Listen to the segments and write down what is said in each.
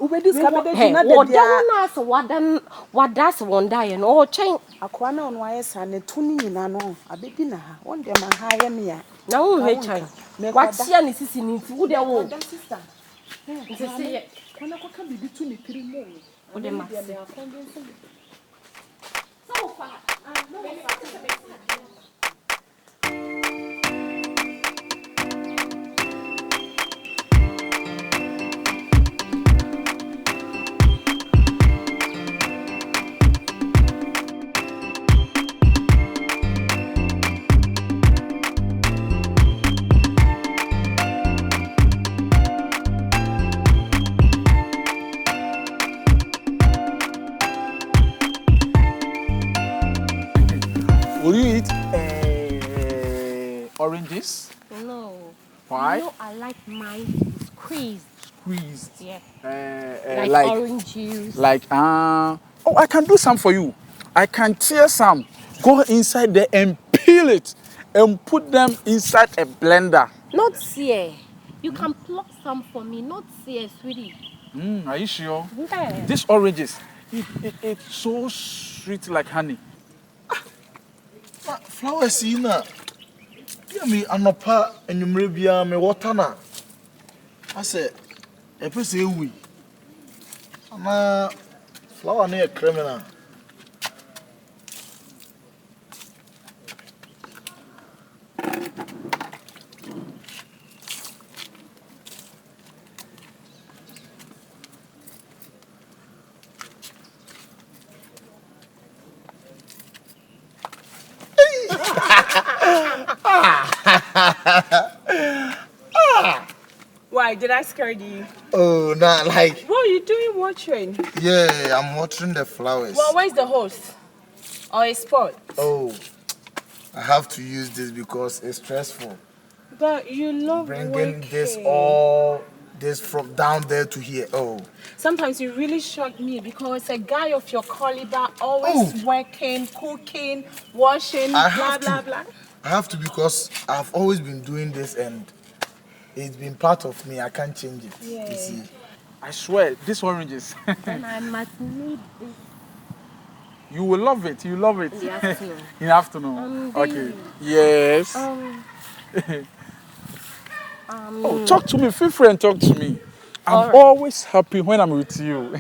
Ubedis kabede na de dia. What does one die and all chain? Akwana on wires and a tuning in an on. Abedi na ha. One day man hire me. Now we chain. What's your necessity in food? They will. Sister. Say, can I come between the 3 more? What am I? So far, Will you eat oranges? no. Why? You know, I like mine squeezed. Squeezed. Yeah. Like orange juice. Oh, I can do some for you. I can tear some, go inside there and peel it and put them inside a blender. Not sear. You can pluck some for me, not sear, sweetie. Are you sure? Yeah. These oranges, it's so sweet like honey. Flowers in na. Yeah, me anopa enyumre bia me water na. I say, e pese ewi. Ama flower na e criminal. Why did I scare you? Oh, nah, like. What are you doing watering? Yeah, I'm watering the flowers. Well, where's the host? Or a spot? Oh, I have to use this because it's stressful. But you love bringing working. this from down there to here. Oh. Sometimes you really shock me because a guy of your caliber always working, cooking, washing, blah, blah, blah. I have to because I've always been doing this and it's been part of me. I can't change it. Yeah. You see. I swear, these oranges. Then I must need this. You will love it. You love it. In the afternoon. In the afternoon. Okay. Yes. Oh, talk to me. Feel free and talk to me. I'm always happy when I'm with you.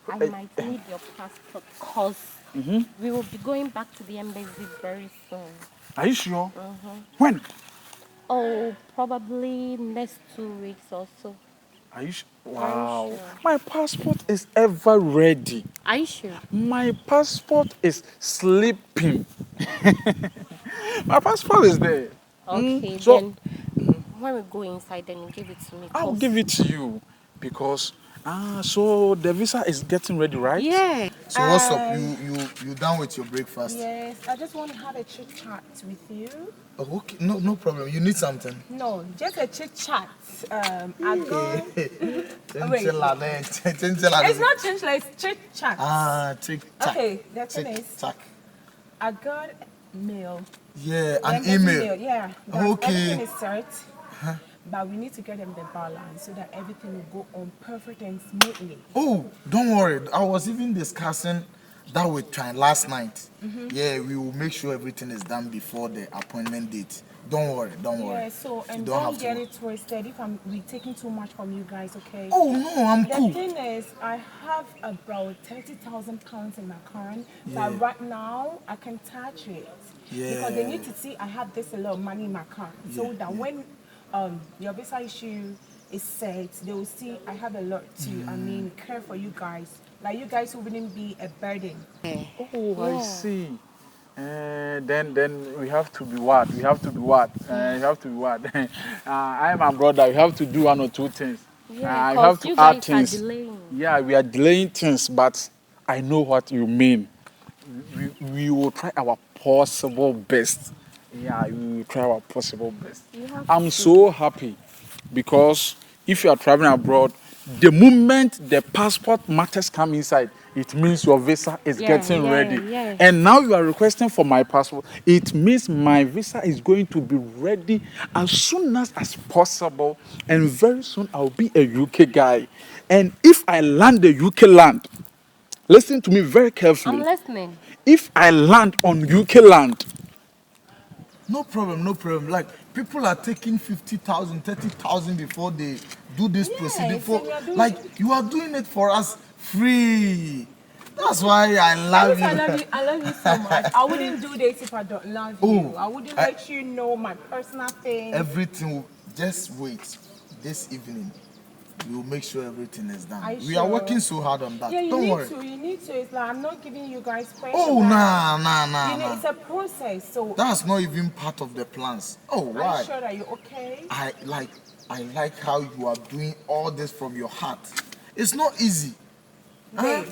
I might need your passport because we will be going back to the embassy very soon. Are you sure? When? Oh, probably next 2 weeks or so. Are you sure? Wow. Sure? My passport is ever ready. Are you sure? My passport is sleeping. My passport is there. Okay, then when we go inside, then you give it to me. I'll give it to you because so the visa is getting ready, right? Yeah. So what's up? You done with your breakfast? Yes, I just want to have a chit chat with you. Oh, okay, no problem. You need something? No, just a chit chat. I go. It's not chit chat, it's chit chat. Chit chat. Okay, the thing is, I got mail. Yeah, an email. Yeah. Okay. Everything is set, but we need to get them the balance so that everything will go on perfect and smoothly. Oh, don't worry. I was even discussing that with Tran last night. Yeah, we will make sure everything is done before the appointment date. Don't worry. Yeah, so, and don't get it twisted if we're taking too much from you guys, okay? Oh, no, I'm cool. The thing is, I have about 30,000 pounds in my account, but right now, I can touch it. Yeah. Because they need to see I have this a lot of money in my account. So that when your visa issue is set, they will see I have a lot to, care for you guys. Like, you guys wouldn't be a burden. Oh, I see. Then we have to be what? We have to be what? I am my brother. We have to do one or two things. Yeah, I have to you add guys things. are delaying. Yeah, we are delaying things, but I know what you mean. We will try our possible best. Yeah, we will try our possible best. I'm so happy because if you are traveling abroad, The moment the passport matters come inside, it means your visa is getting ready. Yeah. And now you are requesting for my passport. It means my visa is going to be ready as soon as possible. And very soon I'll be a UK guy. And if I land the UK land, listen to me very I'm carefully. listening. If I land on UK land, No problem. Like people are taking 50,000, 30,000 before they do this procedure. Yes, and you're doing Like you are doing it for us free. That's why I love you. I love you so much. I wouldn't do this if I don't love you. I wouldn't let you know my personal things. Everything will just wait. This evening, we will make sure everything is done. We sure? are working so hard on that. Yeah, you Don't need worry. to. You need to. It's like I'm not giving you guys pressure. Oh, but nah. You know, it's a process. So That's not even part of the plans. Oh, I'm why? sure that you're okay. I like how you are doing all this from your heart. It's not easy. Babe,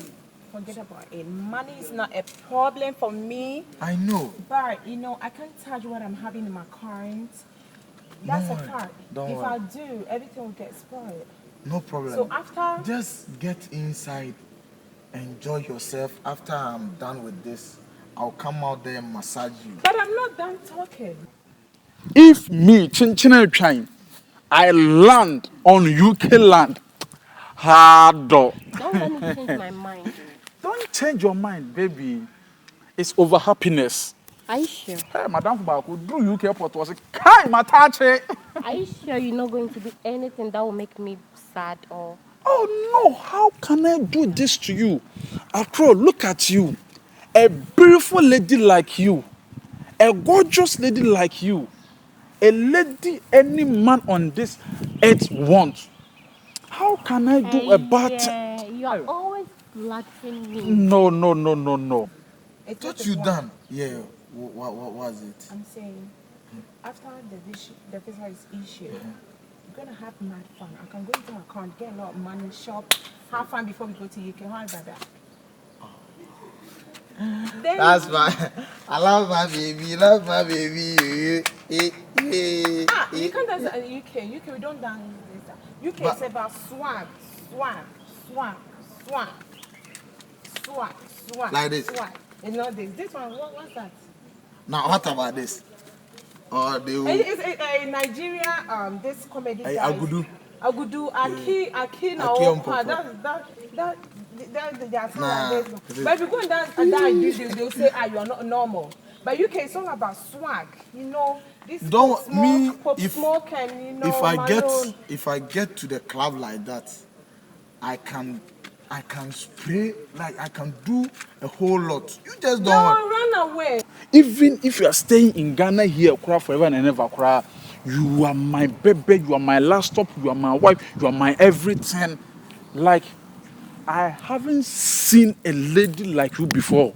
forget about it. Money is not a problem for me. I know. But you know, I can't charge what I'm having in my current. That's Don't a worry. fact. Don't If worry. I do, everything will get spoiled. No problem. So after Just get inside, enjoy yourself. After I'm done with this, I'll come out there and massage you. but I'm not done talking. if me, Chinchina Train, I land on UK land, hard door. Don't let me change my mind. Don't change your mind, baby. It's over happiness. Are you sure? Hey, Madam Fubako, do UK airport was a kind matache. Are you sure you're not going to do anything that will make me sad or? Oh no, how can I do this to you? After all, look at you. A beautiful lady like you, a gorgeous lady like you, a lady any man on this earth wants. How can I do a bad thing? Yeah, you are always flattering me. No. It's What what you want. done? Yeah. What was it? I'm saying, after the visa is issued, we're gonna have mad fun. I can go into my account, get a lot of money, shop, have fun before we go to UK. How about that? Then That's my. I love my baby. Love my baby. you can't dance in UK. UK we don't dance this. UK is about swag. Like this? Swag. You know this. This one, what's that? Now what about this? Or they will. It's Nigeria. This comedy. Hey, guys. Agudu. Aki na Aki Opa. Ompopo. That's Nah. like this. But if you go and dance and that usually they'll say, you are not normal. But UK is all about swag. You know, this Don't pop me smoke, pop if smoke and you know. if I get to the club like that, I can spray, like I can do a whole lot. You just don't want. Run away. Even if you are staying in Ghana here, cry forever and ever, cry. You are my baby, you are my last stop, you are my wife, you are my everything. Like, I haven't seen a lady like you before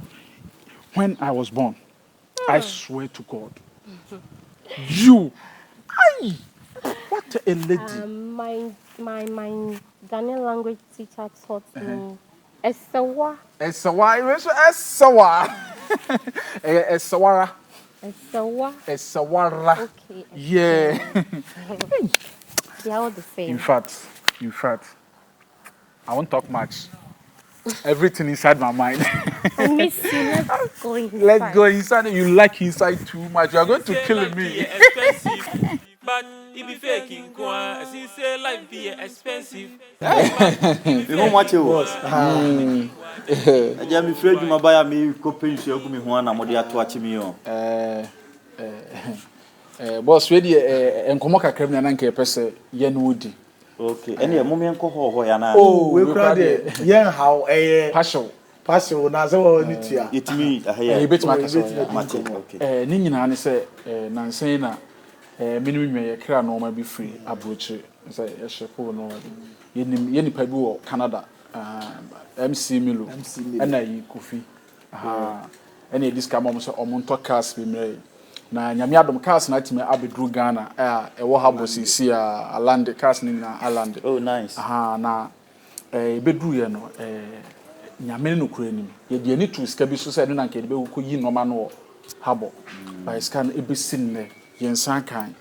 when I was born. I swear to God. You, what a lady. My Ghanaian language teacher taught me Esawa. Esawa. Esawara. Esawa. Esawara. Okay. Yeah. They are all the same. In fact, I won't talk much. Everything inside my mind. I miss you. Let's go inside. Let's go inside. You like inside too much. You are going to kill me. Expensive, but it be faking. As you say, life be expensive. You know what it was? I'm afraid you buy me copy to me one and what watch me on. Boss, ready? Enkomo kakra na nanka pese ye no odi. Okay. Any moment ko ho yana. Oh, we crowd there. Yeah, how partial na say we need to. It me Eh bit makasa. okay. Ni nyina ne se nansen na minimum nwe kra no ma be free abrochi. Say ye shepo no ye nipa bi wo Canada. MC Milo. Na yi Kofi. Aha. Ene diska mom se omonto cars bi mre. Na nyame adom cars na time abedru Ghana ewo habo sisi alande cars ni na alande. Oh nice. Aha na bedru ye no nyame no kura nim ye de ani tu ska bi so se no na nke de be ko yi noma no habo by scan ebesin ne ye nsan kan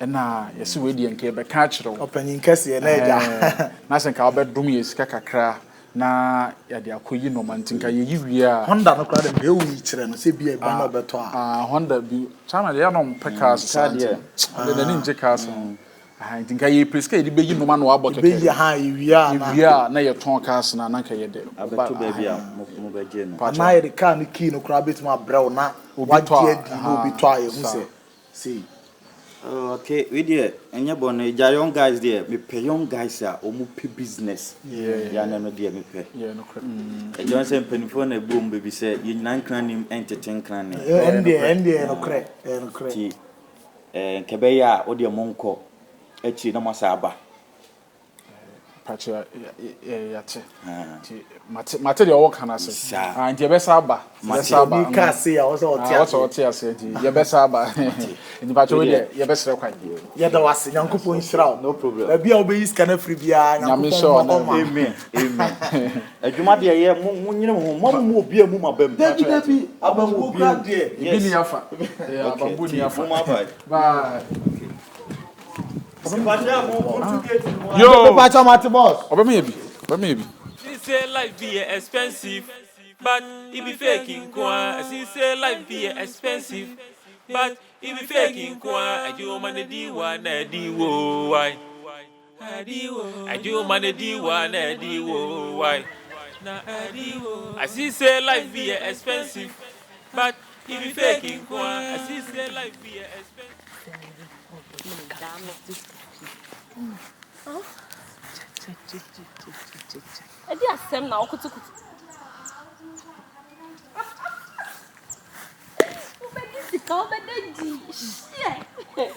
na yesi we di enke be ka kire wo Opening kese na eja. na sen ka obedum ye sika kakra na ya de akoyi no mantinka ye yiwie a Honda no kra dem be wi kire no se bia ba na obeto a. Honda bi chama ya no pekars santi de ni nje cars no ntinka ye preska de beyi no ma no abo keke Be yi ha iwia na. iwia na ye ton cars na nanka ye de abeto baby a mo beje no Na ye car no key no kra betu ma brew na wagye di no obi to aye hu se. See. Okay, we there. Enya born young guys there. Me pay young guys a omu pay business. Yeah, no there me pay. yeah no correct Johnson penifo na boom baby say you nan clan entertain clan. Ende no kre. No kre. Ti nkebe ya o de monko echi na masaba. pacha ya che mate de owo kana se nti be saba Ni ka se ya o so oti ase nti ye be saba nti pacha we de ye be sere kwan ye da wase nyankopon hira No problem. ba bia obeyi scanner free bia Nyamisho na Amen. Amen. Adwuma de ye mo nyine mo mo obi amu mabam. Dabi abambu kra de bi ni afa abambu ni afa Mo afa. bye yo pa cha mate boss obema ye bi She say life be expensive, but it be faking kwa. She say life be expensive, but it be faking kwa. I do man di one di wo why? I do man di one di wo why? Na di wo. I see say life be expensive, but it be faking kwa. I see say life be expensive. Edi asem na okutukutu. Ubedi sika ubedi di. Shit.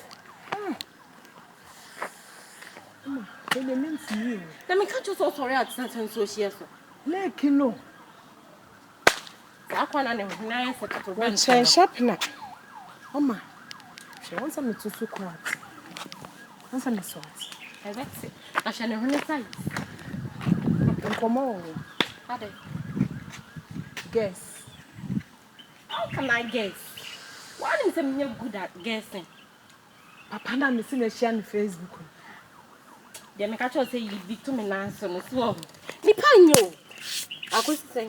Na me catch you so sorry at certain so share so. Leki no. Akwa na ne ho na yesa to ben. Chen sharpna. Mama. She wants me to su kwat. Wants me so. Exactly. Na she ne ho ne sai. Nkomo. Ade. Guess. How can I guess? Why didn't say me good at guessing? Papa na me see na share on Facebook. They make actually say you be to me now so so. Ni panyo. Ako say.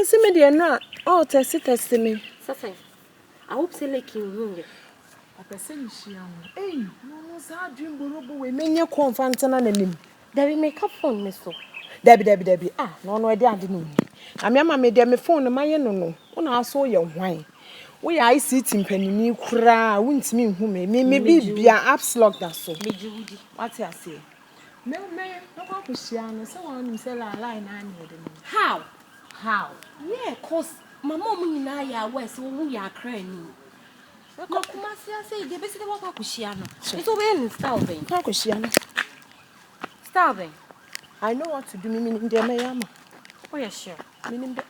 See me there na. Oh, test me. Sasa. I hope say like you. Papa say ni share on. No sa dream borobo we menye confant na nanim. There we make up phone me so. Debi. No e dey ade no. Amiama me dey me phone ma ye no. Una aso ye hwan. We are ICT mpanini kura, wuntimi nhu me bibia apps lock that so. Me judi. What you say? Me no kwa kushia no say one say la line na ne de. How? Yeah, cause my mom nyina ya west wo ya kra ni. No kuma say dey be say dey kwa kushia no. It's over in style ben. Kwa kushia no. Style ben. I know what to do me in me yama. Oh yeah, sure. Meaning the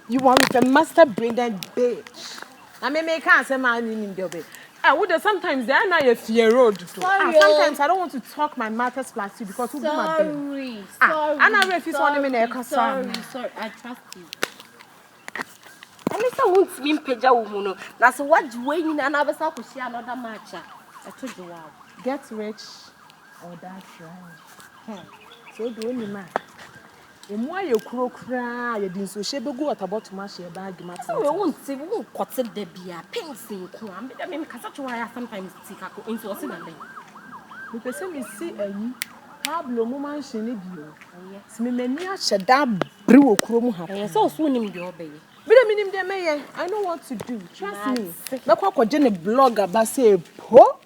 you want with a master brain that bitch. I may can't say my name there be. I would sometimes they are not a fear road. Sometimes I don't want to talk my matters plus you because who do my Sorry. and I refuse on me na Sorry. I trust you. And if I won't mean peja woman, that's what you wait in another South to share another match. I told you wow. get rich or die trying. So do any man. Emu aye kuro kura ye din so shebegu waterboard ma she bag matter. We won't see, we won't cut it there be a pencil. I mean, because why sometimes take a into us in a day. Me pese me see ayi Pablo mo man shene bio. Si me mani a sheda bri wo kuro mu ha. Yes, so soon him the obey. Bi de minim de meye. I know what to do. Trust me. Me kwa kwaje ne blog aba say po.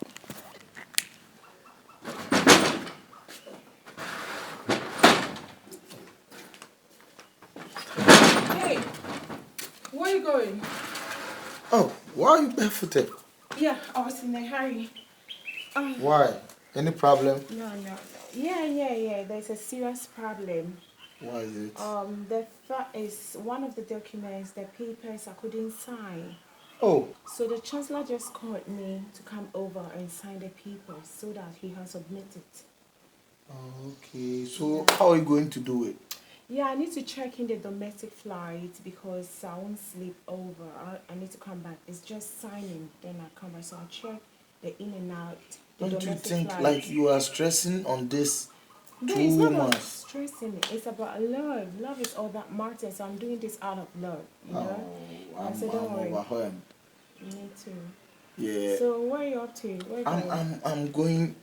Hey. Where are you going? Oh, why are you barefooted? Yeah, I was in a hurry. Why? Any problem? No. Yeah. There's a serious problem. Why is it? The fact is one of the documents, the papers I couldn't sign. Oh, So the chancellor just called me to come over and sign the papers so that he has submitted. okay. So how are you going to do it? Yeah, I need to check in the domestic flight because I won't sleep over. I need to come back. It's just signing, then I come back. So I'll check the in and out Don't you think like you are stressing on this No, too it's not about much? stressing. It's about love. Love is all that matters. So I'm doing this out of love, you know. I said, don't worry. Overwhelmed. Me too. Yeah. So where are you up to? Where are you going? I'm going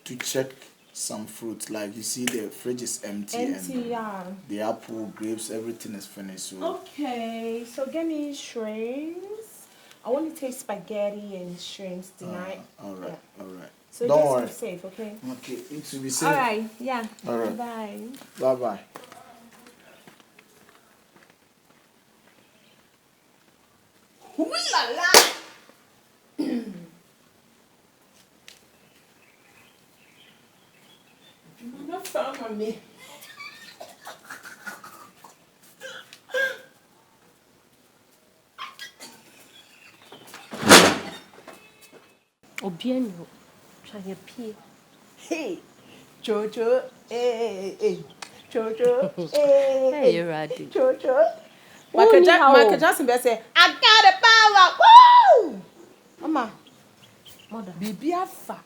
to check some fruit. Like you see, the fridge is empty. Empty, and yeah. the apple, grapes, everything is finished. So Okay, so get me shrimps. I want to taste spaghetti and shrimps tonight. all right, Yeah. all right. So Don't just worry. be safe, okay? Okay, it will be safe. All right, yeah. All right. Bye. Bye bye. Ooh la la! You not found on me. Obiano. Try your pee. Hey, Jojo, hey, Jojo, hey, Hey, you're right. Jojo. Michael Michael Jackson be say, I got the power. Woo! Mama, Mother. bibi afa.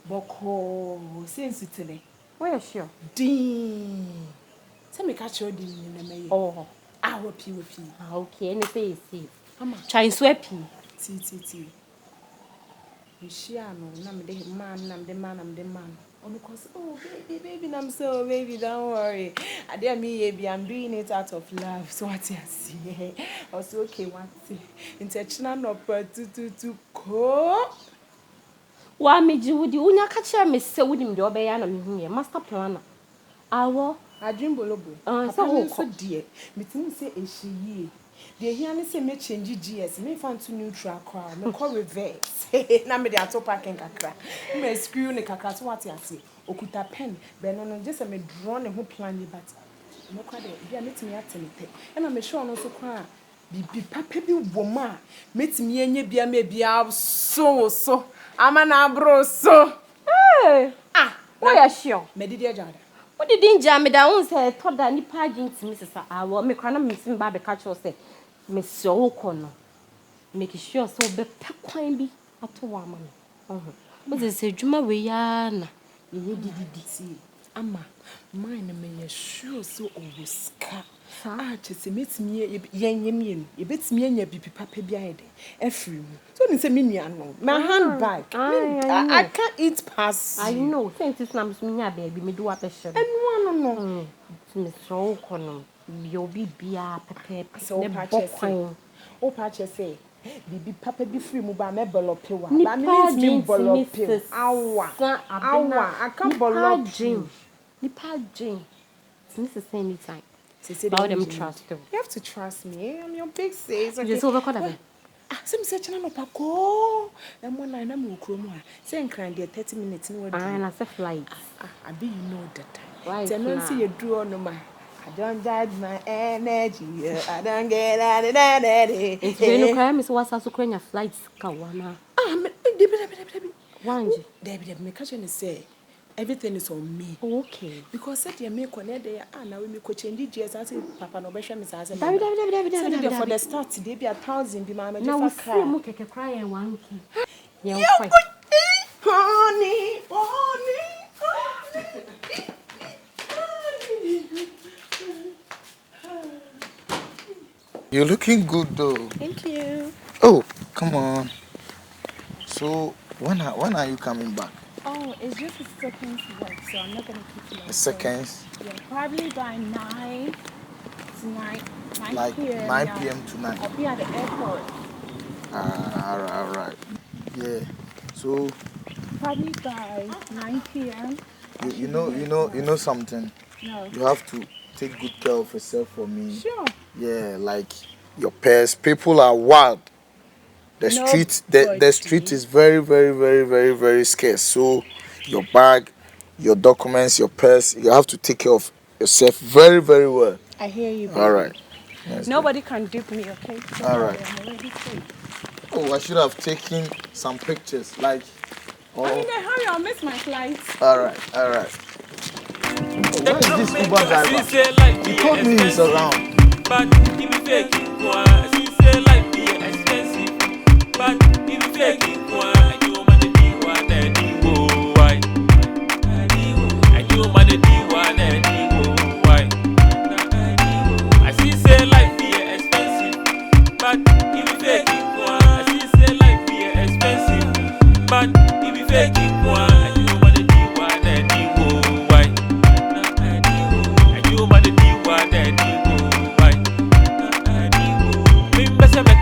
Boko, since today. Where is she? Ding. Tell me catch your ding in the mail. Oh. I will pee. Okay, anything is safe. Mama, Try and sweat pee. T. Michiano, I'm the man. Oh, because, oh, baby, I'm so, baby, don't worry. I dare me, baby, I'm doing it out of love. So what you see? Also, okay, what? Intentional no to go. Why me do with you? Unya catch me say with him the obey and me master planner. Awo. I dream bolobo. So dear. Me think say a she. The here say me change GS, me fan to neutral crowd, me call reverse. Na me dey atop parking kakra. Me screw ne kakra so what you say. Okuta pen, be no just me draw ne ho plan ni but no kwa dey bia metimi atemete. E na me show no so kwa bibi papa bi wo ma metimi enye bia me bia so ama na bro so. Hey. Where is she? Me did ya jada. What did you jam me down say thought that ni pageant Mrs. Awo me kana me sim ba be catch us say me so kono. Make sure so be kwan bi ato wa ma me. What is say djuma we ya na ye didi. Ama mine me sure so obuska. Chese metimi yenyemiem ye betimi enya bibi papa bia ede afri mu so ni say me nua no my handbag I can't eat pass. I know since it's na me nya baby me do wa be sure no me so kono yo bibia pepe so patch say bibi papa bi free mu ba me bolope wa ba me metimi bolope awa I can't bolope nipa dream since the same time. About them trust you. You have to trust me. I'm your big sis. Okay. Just over kada. Some say chana no pako. Them one na me ukromu a. Say nkran dey 30 minutes no we. And as a flight. I be you know that time. Right. Then don't see you draw no ma. I don't judge my energy. I don't get that. It's very no me so wasa so kwenya flights ka wana. Debi. Wanji. Debi me catch you say everything is on me. Okay. Because said you make connect there now we make change GS and say papa no be share me say David. for the start today be 1,000 be my now we cry. Mo keke cry and 1K. Yeah, honey. You're looking good though. Thank you. Oh, come on. So when are you coming back? Oh, it's just a second's work, so I'm not gonna keep you. Seconds? Yeah, probably by 9 tonight. 9 Like p.m. 9 yeah. p.m. tonight. I'll be at the airport. All right. Yeah. So Probably by 9 p.m. you know something. No. You have to take good care of yourself for me. Sure. Yeah, like your pets. People are wild. The street is very, very, very, very, very scarce. So your bag, your documents, your purse, you have to take care of yourself very, very well. I hear you, baby. All right. Yes, Nobody can dupe me, okay? All right. I'm already safe. Oh, I should have taken some pictures. Like, I'm in a hurry, I'll miss my flight. All right. Oh, where is this Uber driver? He told me he's around. But he be faking, boy. He say life be expensive. But he be faking, boy. You want to be one.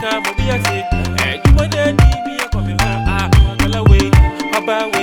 come, be a say, and you want to be a coming. Ah, away, Papa.